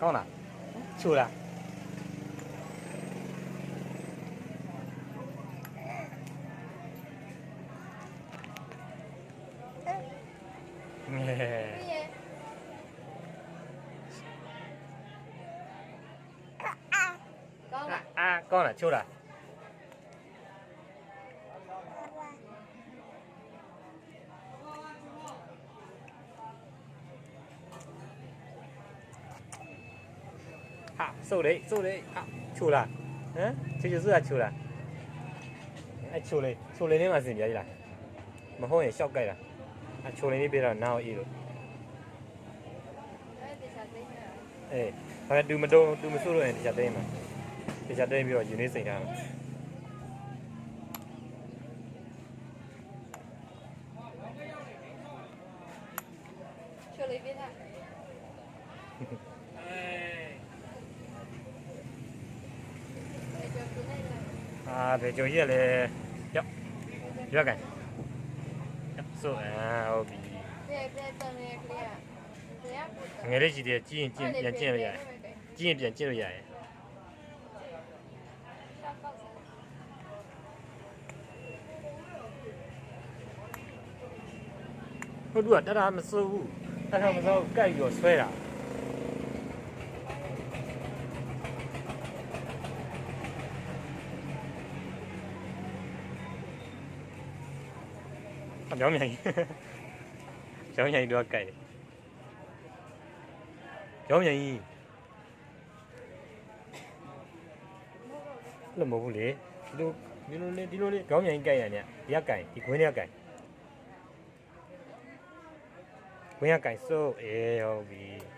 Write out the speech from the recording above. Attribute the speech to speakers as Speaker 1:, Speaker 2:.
Speaker 1: ကောင်းလားချိုလားကောင်းလားချိုလားဟာစိုးလေဟာချိုလားဟမ်ချီစိုးရချိုလားအဲ့ချိုလေနဲ့မှစင်ပြရည်လားမဟုတ်ရင်ရှောက်ကြိုက်လားအချိုလေးလေးပြတော့နားအောင်အေးလို့အေးဘာတူမတုံးတူမစိုးလို့ရင်တခြားသိမ်းမှာတခြားသိမ်းပြီးတော့ယူနေစိန်ထားမှာ
Speaker 2: ချိုလေးပြထား
Speaker 1: ဘယ်ကြော်ကြီးရလဲရောက်ရွက်ကန်ဆိုဟုတ်ပြီငယ်လေးကြီးတည်းကြီးရင်ပြန်ကျင့်လို့ရတယ်ကြီးရင်ပြန်ကျင့်လို့ရတယ်ဟုတ်တူကတတာမစိုးဘူးတတာမစိုးကြိုက်ပြီးဆွဲတာပြောင်းမြန်ကြီးပြောင်းမြန်ကြီးတော့ကြိုက်တယ်ပြောင်းမြန်ကြီးလို့မဟုတ်ဘူးလေဒီလိုလေးပြောင်းမြန်ကြီးကြိုက်ရတဲ့ဒီကကြိုက်ဒီခွင်းတွေကကြိုက်ခွင်းကကြိုက်စိုးဟုတ်ပြီ